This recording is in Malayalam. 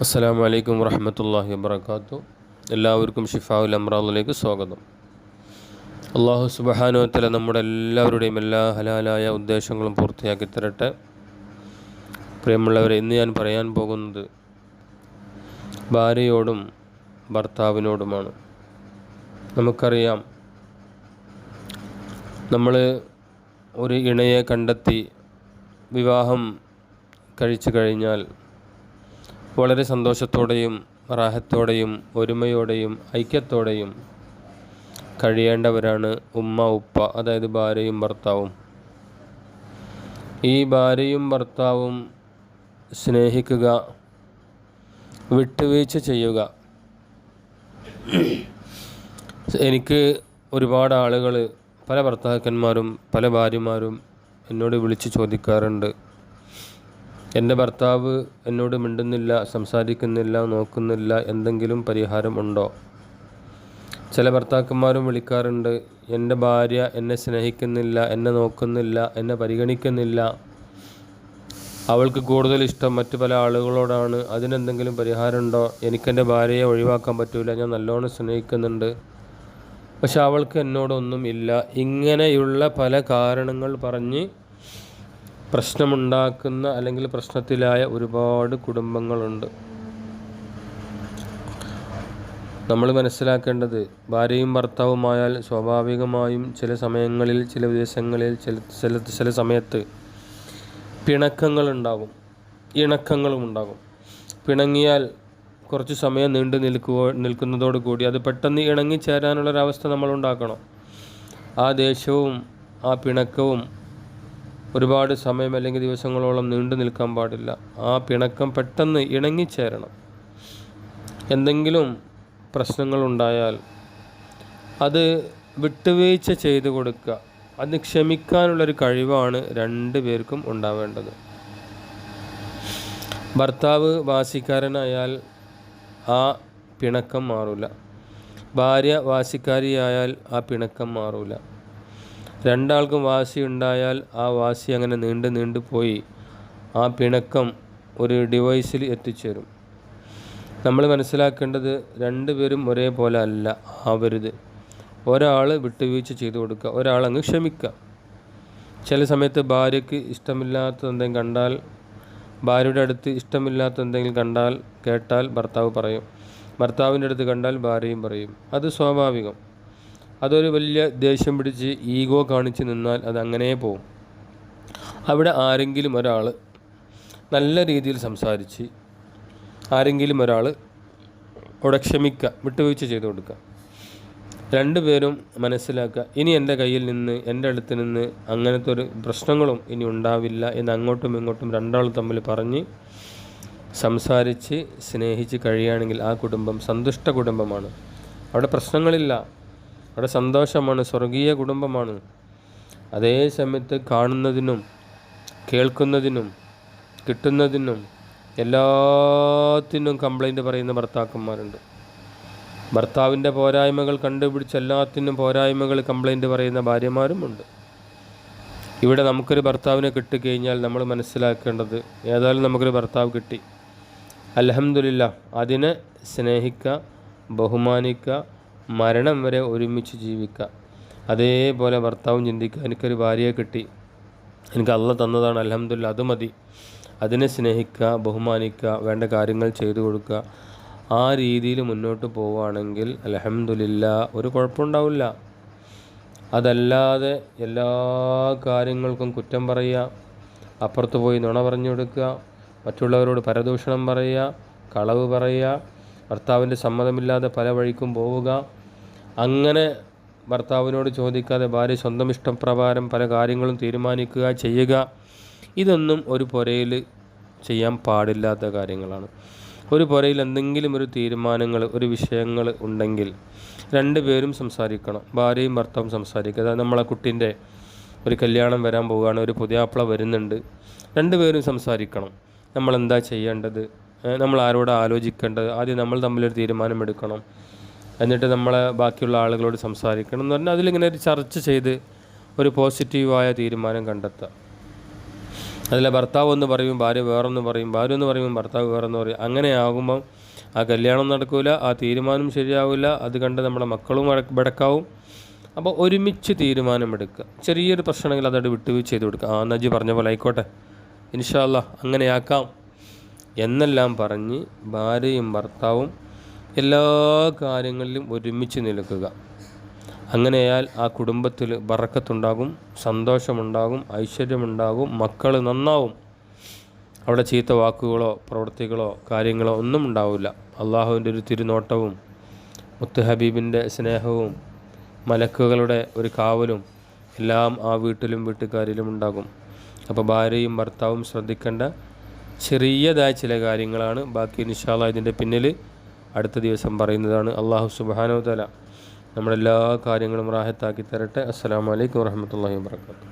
അസ്സലാമു അലൈക്കും വറഹ്മത്തുള്ളാഹി വബറകാതുഹു. എല്ലാവർക്കും ഷിഫാഉൽ അംറാദിലേക്ക് സ്വാഗതം. അല്ലാഹു സുബ്ഹാനഹു വ തആല നമ്മുടെ എല്ലാവരുടെയും എല്ലാ ഹലാലായ ഉദ്ദേശങ്ങളും പൂർത്തിയാക്കി തരട്ടെ. പ്രിയമുള്ളവരെ, ഇന്ന് ഞാൻ പറയാൻ പോകുന്നത് ഭാര്യയോടും ഭർത്താവിനോടുമാണ്. നമുക്കറിയാം, നമ്മൾ ഒരു ഇണയെ കണ്ടെത്തി വിവാഹം കഴിച്ചു കഴിഞ്ഞാൽ വളരെ സന്തോഷത്തോടെയും റാഹത്തോടെയും ഒരുമയോടെയും ഐക്യത്തോടെയും കഴിയേണ്ടവരാണ് ഉമ്മ ഉപ്പ, അതായത് ഭാര്യയും ഭർത്താവും. ഈ ഭാര്യയും ഭർത്താവും സ്നേഹിക്കുക, വിട്ടുവീഴ്ച ചെയ്യുക. എനിക്ക് ഒരുപാട് ആളുകൾ, പല ഭർത്താക്കന്മാരും പല ഭാര്യമാരും എന്നോട് വിളിച്ച് ചോദിക്കാറുണ്ട്, എൻ്റെ ഭർത്താവ് എന്നോട് മിണ്ടുന്നില്ല, സംസാരിക്കുന്നില്ല, നോക്കുന്നില്ല, എന്തെങ്കിലും പരിഹാരം ഉണ്ടോ? ചില ഭർത്താക്കന്മാരും വിളിക്കാറുണ്ട്, എൻ്റെ ഭാര്യ എന്നെ സ്നേഹിക്കുന്നില്ല, എന്നെ നോക്കുന്നില്ല, എന്നെ പരിഗണിക്കുന്നില്ല, അവൾക്ക് കൂടുതൽ ഇഷ്ടം മറ്റു പല ആളുകളോടാണ്, അതിനെന്തെങ്കിലും പരിഹാരമുണ്ടോ? എനിക്കെൻ്റെ ഭാര്യയെ ഒഴിവാക്കാൻ പറ്റില്ല, ഞാൻ നല്ലോണം സ്നേഹിക്കുന്നുണ്ട്, പക്ഷെ അവൾക്ക് എന്നോടൊന്നും ഇല്ല. ഇങ്ങനെയുള്ള പല കാരണങ്ങൾ പറഞ്ഞ് പ്രശ്നമുണ്ടാക്കുന്ന അല്ലെങ്കിൽ പ്രശ്നത്തിലായ ഒരുപാട് കുടുംബങ്ങളുണ്ട്. നമ്മൾ മനസ്സിലാക്കേണ്ടത്, ഭാര്യയും ഭർത്താവുമായാൽ സ്വാഭാവികമായും ചില സമയങ്ങളിൽ, ചില ദിവസങ്ങളിൽ, ചില സമയത്ത് പിണക്കങ്ങളുണ്ടാകും, ഇണക്കങ്ങളും ഉണ്ടാകും. പിണങ്ങിയാൽ കുറച്ച് സമയം നീണ്ടു നിൽക്കുന്നതോടുകൂടി അത് പെട്ടെന്ന് ഇണങ്ങിച്ചേരാനുള്ളൊരവസ്ഥ നമ്മൾ ഉണ്ടാക്കണം. ആ ദേഷ്യവും ആ പിണക്കവും ഒരുപാട് സമയം അല്ലെങ്കിൽ ദിവസങ്ങളോളം നീണ്ടു നിൽക്കാൻ പാടില്ല. ആ പിണക്കം പെട്ടെന്ന് ഇണങ്ങിച്ചേരണം. എന്തെങ്കിലും പ്രശ്നങ്ങളുണ്ടായാൽ അത് വിട്ടുവീഴ്ച ചെയ്തു കൊടുക്കുക. അത് ക്ഷമിക്കാനുള്ളൊരു കഴിവാണ് രണ്ടു പേർക്കും ഉണ്ടാവേണ്ടത്. ഭർത്താവ് വാശിക്കാരനായാൽ ആ പിണക്കം മാറില്ല. ഭാര്യ വാശിക്കാരിയായാൽ ആ പിണക്കം മാറില്ല. രണ്ടാൾക്കും വാശി ഉണ്ടായാൽ ആ വാശി അങ്ങനെ നീണ്ടു പോയി ആ പിണക്കം ഒരു ഡിവൈസിൽ എത്തിച്ചേരും. നമ്മൾ മനസ്സിലാക്കേണ്ടത്, രണ്ടുപേരും ഒരേപോലെ അല്ല ആവരുത്. ഒരാൾ വിട്ടുവീഴ്ച ചെയ്തു കൊടുക്കുക, ഒരാൾ അങ്ങ് ക്ഷമിക്കുക. ചില സമയത്ത് ഭാര്യയ്ക്ക് ഇഷ്ടമില്ലാത്ത എന്തെങ്കിലും കണ്ടാൽ, ഭാര്യയുടെ അടുത്ത് ഇഷ്ടമില്ലാത്ത എന്തെങ്കിലും കേട്ടാൽ ഭർത്താവ് പറയും, ഭർത്താവിൻ്റെ അടുത്ത് കണ്ടാൽ ഭാര്യയും പറയും. അത് സ്വാഭാവികം. അതൊരു വലിയ ദേഷ്യം പിടിച്ച് ഈഗോ കാണിച്ച് നിന്നാൽ അത് അങ്ങനെ പോവും. അവിടെ ആരെങ്കിലും ഒരാൾ നല്ല രീതിയിൽ സംസാരിച്ച് ആരെങ്കിലും ഒരാൾ അവിടെ ക്ഷമിക്കുക, വിട്ടുവീഴ്ച ചെയ്തു കൊടുക്കുക. രണ്ടുപേരും മനസ്സിലാക്കുക, ഇനി എൻ്റെ കയ്യിൽ നിന്ന്, എൻ്റെ അടുത്ത് നിന്ന് അങ്ങനത്തെ ഒരു പ്രശ്നങ്ങളും ഇനി ഉണ്ടാവില്ല എന്ന് അങ്ങോട്ടും ഇങ്ങോട്ടും രണ്ടാൾ തമ്മിൽ പറഞ്ഞ് സംസാരിച്ച് സ്നേഹിച്ച് കഴിയുകയാണെങ്കിൽ ആ കുടുംബം സന്തുഷ്ട കുടുംബമാണ്. അവിടെ പ്രശ്നങ്ങളില്ല, അവിടെ സന്തോഷമാണ്, സ്വർഗീയ കുടുംബമാണ്. അതേ സമയത്ത് കാണുന്നതിനും കേൾക്കുന്നതിനും കിട്ടുന്നതിനും എല്ലാത്തിനും കംപ്ലൈൻറ്റ് പറയുന്ന ഭർത്താക്കന്മാരുണ്ട്. ഭർത്താവിൻ്റെ പോരായ്മകൾ കണ്ടുപിടിച്ച് എല്ലാത്തിനും പോരായ്മകൾ കംപ്ലൈൻറ്റ് പറയുന്ന ഭാര്യമാരുമുണ്ട്. ഇവിടെ നമുക്കൊരു ഭർത്താവിനെ കിട്ടിക്കഴിഞ്ഞാൽ നമ്മൾ മനസ്സിലാക്കേണ്ടത്, ഏതായാലും നമുക്കൊരു ഭർത്താവ് കിട്ടി, അൽഹംദുലില്ലാഹ്, അതിനെ സ്നേഹിക്കുക, ബഹുമാനിക്കുക, മരണം വരെ ഒരുമിച്ച് ജീവിക്കുക. അതേപോലെ ഭർത്താവും ചിന്തിക്കുക, എനിക്കൊരു ഭാര്യയെ കിട്ടി, എനിക്ക് അള്ളാഹ് തന്നതാണ്, അൽഹംദുലില്ലാഹ്, അത് മതി. അതിനെ സ്നേഹിക്കുക, ബഹുമാനിക്കുക, വേണ്ട കാര്യങ്ങൾ ചെയ്തു കൊടുക്കുക. ആ രീതിയിൽ മുന്നോട്ട് പോവുകയാണെങ്കിൽ അൽഹംദുലില്ലാഹ് ഒരു കുഴപ്പമുണ്ടാവില്ല. അതല്ലാതെ എല്ലാ കാര്യങ്ങൾക്കും കുറ്റം പറയുക, അപ്പുറത്ത് പോയി നുണ പറഞ്ഞു കൊടുക്കുക, മറ്റുള്ളവരോട് പരദൂഷണം പറയുക, കളവ് പറയുക, ഭർത്താവിൻ്റെ സമ്മതമില്ലാതെ പല വഴിക്കും പോവുക, അങ്ങനെ ഭർത്താവിനോട് ചോദിക്കാതെ ഭാര്യ സ്വന്തം ഇഷ്ടപ്രകാരം പല കാര്യങ്ങളും തീരുമാനിക്കുക, ചെയ്യുക, ഇതൊന്നും ഒരു പുരയിൽ ചെയ്യാൻ പാടില്ലാത്ത കാര്യങ്ങളാണ്. ഒരു പുരയിൽ എന്തെങ്കിലും ഒരു തീരുമാനങ്ങൾ, ഒരു വിഷയങ്ങൾ ഉണ്ടെങ്കിൽ രണ്ടുപേരും സംസാരിക്കണം, ഭാര്യയും ഭർത്താവും സംസാരിക്കുക. അതായത് നമ്മളെ കുട്ടീൻ്റെ ഒരു കല്യാണം വരാൻ പോവുകയാണ്, ഒരു പുതിയാപ്പിള വരുന്നുണ്ട്, രണ്ടുപേരും സംസാരിക്കണം. നമ്മളെന്താ ചെയ്യേണ്ടത്, നമ്മൾ ആരോട് ആലോചിക്കേണ്ടത്, ആദ്യം നമ്മൾ തമ്മിലൊരു തീരുമാനമെടുക്കണം, എന്നിട്ട് നമ്മളെ ബാക്കിയുള്ള ആളുകളോട് സംസാരിക്കണം എന്ന് പറഞ്ഞാൽ അതിലിങ്ങനെ ഒരു ചർച്ച ചെയ്ത് ഒരു പോസിറ്റീവായ തീരുമാനം കണ്ടെത്തുക. അതിലെ ഭർത്താവ് ഒന്ന് പറയും, ഭാര്യ വേറൊന്ന് പറയും, ഭാര്യ ഒന്ന് പറയുമ്പോൾ ഭർത്താവ് വേറൊന്ന് പറയും. അങ്ങനെ ആകുമ്പം ആ കല്യാണം നടക്കില്ല, ആ തീരുമാനം ശരിയാവില്ല. അത് കണ്ട് നമ്മുടെ മക്കളും ബടക്കാവും. അപ്പോൾ ഒരുമിച്ച് തീരുമാനമെടുക്കുക. ചെറിയൊരു പ്രശ്നമെങ്കിൽ അതോട് വിട്ടുവീഴ്ച ചെയ്ത് കൊടുക്കുക. നജി പറഞ്ഞ പോലെ ആയിക്കോട്ടെ, ഇൻഷാ അല്ലാഹ് അങ്ങനെയാക്കാം എന്നെല്ലാം പറഞ്ഞ് ഭാര്യയും ഭർത്താവും എല്ലാ കാര്യങ്ങളിലും ഒരുമിച്ച് നിൽക്കുക. അങ്ങനെയാൽ ആ കുടുംബത്തിൽ ബറക്കത്തുണ്ടാകും, സന്തോഷമുണ്ടാകും, ഐശ്വര്യമുണ്ടാകും, മക്കൾ നന്നാവും. അവിടെ ചീത്ത വാക്കുകളോ പ്രവൃത്തികളോ കാര്യങ്ങളോ ഒന്നും ഉണ്ടാവില്ല. അള്ളാഹുവിൻ്റെ ഒരു തിരുനോട്ടവും മുത്ത് ഹബീബിൻ്റെ സ്നേഹവും മലക്കുകളുടെ ഒരു കാവലും എല്ലാം ആ വീട്ടിലും വീട്ടുകാരിലും ഉണ്ടാകും. അപ്പോൾ ഭാര്യയും ഭർത്താവും ശ്രദ്ധിക്കേണ്ട ചെറിയതായ ചില കാര്യങ്ങളാണ്. ബാക്കി ഇൻഷാ അല്ലാഹ് ഇതിൻ്റെ പിന്നിൽ അടുത്ത ദിവസം പറയുന്നതാണ്. അള്ളാഹു സുബ്ഹാനഹു വ തആല നമ്മുടെ എല്ലാ കാര്യങ്ങളും റാഹത്താക്കി തരട്ടെ. അസ്സലാമു അലൈക്കും വറഹ്മത്തുള്ളാഹി വബറകാതുഹു.